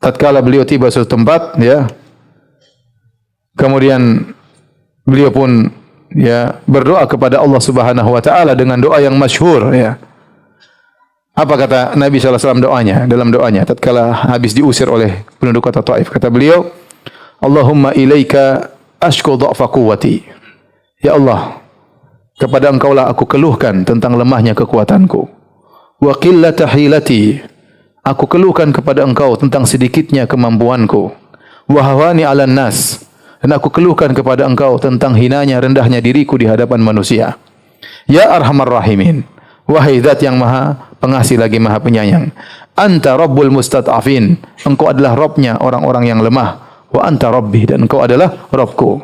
tatkala beliau tiba suatu tempat, ya, kemudian beliau pun ya berdoa kepada Allah Subhanahu wa taala dengan doa yang masyhur, ya. Apa kata Nabi sallallahu alaihi wasallam doanya? Dalam doanya tatkala habis diusir oleh penduduk kota Taif, kata beliau, Allahumma ilaika ashku dha'fa quwwati. Ya Allah, kepada Engkaulah aku keluhkan tentang lemahnya kekuatanku. Wa qillata hilati. Aku keluhkan kepada Engkau tentang sedikitnya kemampuanku. Wa hawani 'alan nas. Dan aku keluhkan kepada Engkau tentang hinanya, rendahnya diriku di hadapan manusia. Ya Arhamar Rahimin, wahai Zat yang Maha Pengasih lagi Maha Penyayang. Anta Rabbul Mustad'afin. Engkau adalah Rabbnya orang-orang yang lemah. Wa anta Rabbi, dan Engkau adalah Rabbku.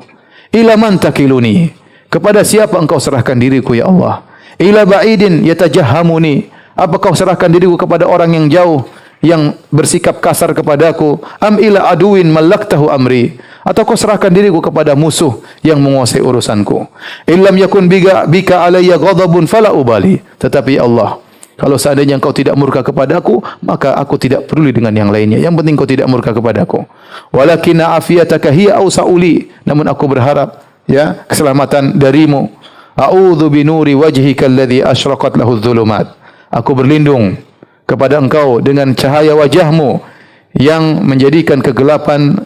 Ila man takiluni. Kepada siapa Engkau serahkan diriku ya Allah? Ila ba'idin yatajahhamuni. Apa kau serahkan diriku kepada orang yang jauh, yang bersikap kasar kepadaku? Am ila aduin malaktahu amri. Atau kau serahkan diriku kepada musuh yang menguasai urusanku? Illam yakun bika alayya ghadabun fala ubali. Tetapi ya Allah, kalau seandainya Engkau tidak murka kepadaku, maka aku tidak peduli dengan yang lainnya. Yang penting Kau tidak murka kepadaku. Walakinna afiyataka hiya awsa'uli. Namun aku berharap, ya, keselamatan darimu. A'udzu binuri wajhika alladhi asyraqat lahu dhulumat. Aku berlindung kepada Engkau dengan cahaya wajahmu yang menjadikan kegelapan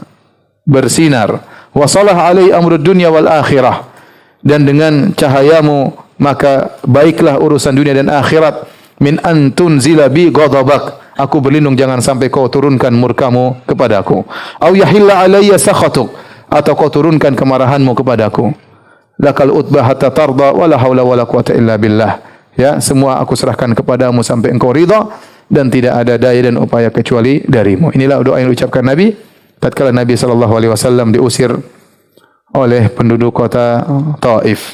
bersinar. Wa salah alai amrud dunya wal akhirah. Dan dengan cahayamu maka baiklah urusan dunia dan akhirat. Min antun zila bi ghadabak. Aku berlindung jangan sampai Kau turunkan murkamu kepadaku. Au yahilla alayya sakhatuk. Atau Kau turunkan kemarahanmu kepadaku. Lakal utbah hatta tarda wala haula wala quwata illa billah. Ya, semua aku serahkan kepadamu sampai Engkau ridha, dan tidak ada daya dan upaya kecuali darimu. Inilah doa yang diucapkan Nabi tatkala Nabi sallallahu alaihi wasallam diusir oleh penduduk kota Taif.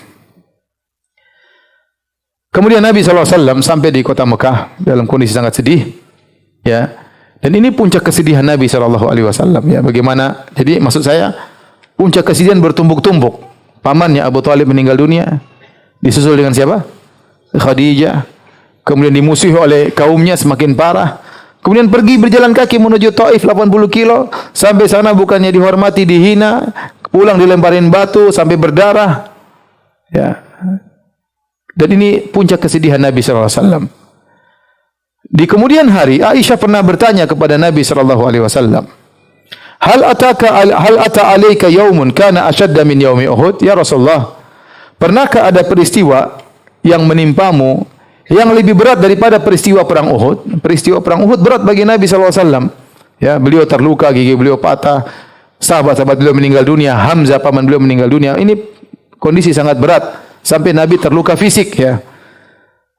Kemudian Nabi sallallahu alaihi wasallam sampai di kota Mekah dalam kondisi sangat sedih, ya. Dan ini puncak kesedihan Nabi sallallahu alaihi wasallam, ya. Bagaimana? Jadi maksud saya, puncak kesedihan bertumbuk-tumbuk. Pamannya Abu Thalib meninggal dunia, disusul dengan siapa? Khadijah. Kemudian dimusuhi oleh kaumnya semakin parah. Kemudian pergi berjalan kaki menuju Taif 80 kilo. Sampai sana bukannya dihormati, dihina. Pulang dilemparin batu sampai berdarah. Ya. Dan ini puncak kesedihan Nabi SAW. Di kemudian hari, Aisyah pernah bertanya kepada Nabi SAW. Hal ata alayka yaumun kana ashadda min yaumi Uhud? Ya Rasulullah, pernahkah ada peristiwa yang menimpamu yang lebih berat daripada peristiwa perang Uhud? Peristiwa perang Uhud berat bagi Nabi SAW. Ya, beliau terluka, gigi beliau patah, sahabat-sahabat beliau meninggal dunia, Hamzah paman beliau meninggal dunia. Ini kondisi sangat berat sampai Nabi terluka fisik, ya.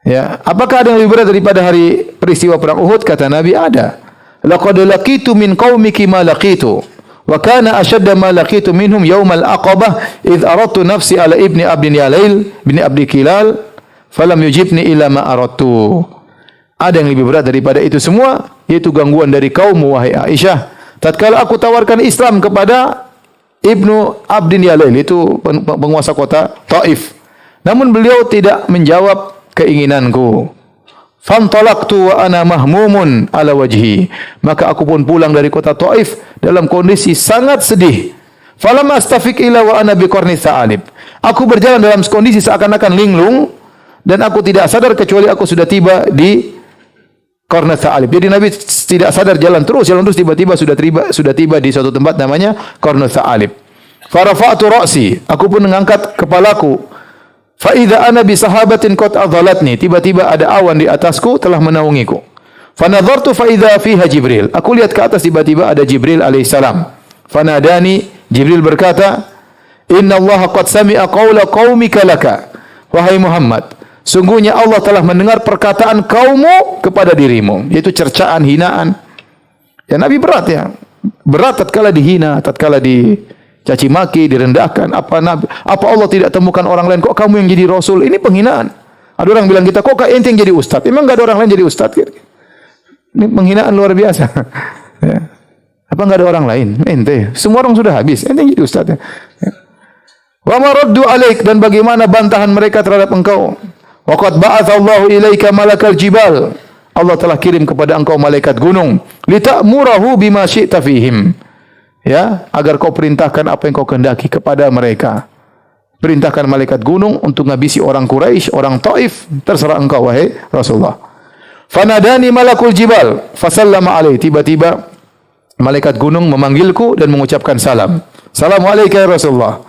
Ya, apakah ada yang lebih berat daripada hari peristiwa perang Uhud? Kata Nabi, ada. Laqad laqitu min qaumiki ma laqitu. Wa kana ashadda ma laqitu minhum yaumal aqabah idh aradtu nafsi ala ibni abdin yalail bin abdi kilal falam yujibni ila ma aradtu. Ada yang lebih berat daripada itu semua, yaitu gangguan dari kaummu wahai Aisyah. Tatkala aku tawarkan Islam kepada Ibnu Abdin Yalail, itu penguasa kota Taif. Namun beliau tidak menjawab keinginanku. Fantalaqtu wa ana mahmumun ala wajhi. Maka aku pun pulang dari kota Taif dalam kondisi sangat sedih. Falam astafiq ila wa ana biqarni sa'alib. Aku berjalan dalam kondisi seakan-akan linglung dan aku tidak sadar kecuali aku sudah tiba di Qarna Sa'alib. Jadi Nabi tidak sadar jalan terus tiba-tiba sudah tiba di suatu tempat namanya Qarna Sa'alib. Farafa'tu ra'si. Aku pun mengangkat kepalaku. Fa idza ana bi sahabatin qad adhalatni. Tiba-tiba ada awan di atasku telah menaungiku. Fa nadhartu fa idza fiha Jibril. Aku lihat ke atas, tiba-tiba ada Jibril alaihissalam. Fanadani, Jibril berkata, "Inna Allah qad sami'a qawla qaumika laka." Wahai Muhammad, sungguhnya Allah telah mendengar perkataan kaummu kepada dirimu, yaitu cercaan, hinaan. Ya, Nabi berat, ya. Berat tatkala dihina, tatkala dicaci maki, direndahkan. Apa Allah tidak temukan orang lain, kok kamu yang jadi rasul? Ini penghinaan. Ada orang bilang kita, kok ente yang jadi ustaz? Memang enggak ada orang lain jadi ustaz? Ini penghinaan luar biasa. Ya. Apa enggak ada orang lain? Ente, semua orang sudah habis, ente yang jadi ustaz, ya. Wa maraddu alaik, dan bagaimana bantahan mereka terhadap engkau? Wa qad ba'atha Allahu ilaika malakal jibal. Allah telah kirim kepada engkau malaikat gunung, lita'murahu bima syi'ta fihim. Ya, agar kau perintahkan apa yang kau kehendaki kepada mereka. Perintahkan malaikat gunung untuk ngabisi orang Quraisy, orang Taif, terserah engkau wahai Rasulullah. Fanadani malakul jibal, fasallama alaihi. Tiba-tiba malaikat gunung memanggilku dan mengucapkan salam. Assalamualaikum ya Rasulullah.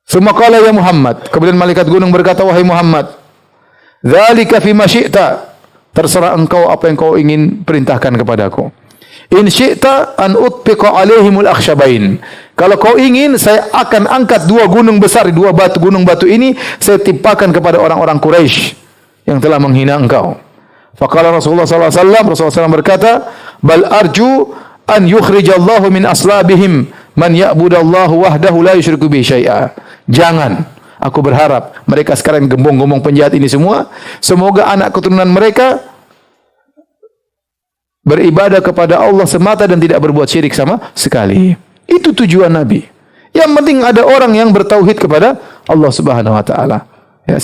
Tsumma qala ya Muhammad. Kemudian malaikat gunung berkata, wahai Muhammad, dzalika fima syi'ta. Terserah engkau apa yang kau ingin perintahkan kepadaku. In syi'ta an utbiqa alaihimul akhsyabain. Kalau kau ingin, saya akan angkat dua gunung besar, dua gunung batu ini saya timpakan kepada orang-orang Quraisy yang telah menghina engkau. Faqala Rasulullah sallallahu alaihi wasallam, Rasulullah SAW berkata, bal arju an yukhrijallahu min aslabihim man ya'budallahu wahdahu la yusyriku bihi syai'a. Jangan, aku berharap mereka sekarang gembong-gembong penjahat ini semua, semoga anak keturunan mereka beribadah kepada Allah semata dan tidak berbuat syirik sama sekali. Itu tujuan Nabi. Yang penting ada orang yang bertauhid kepada Allah Subhanahu wa taala.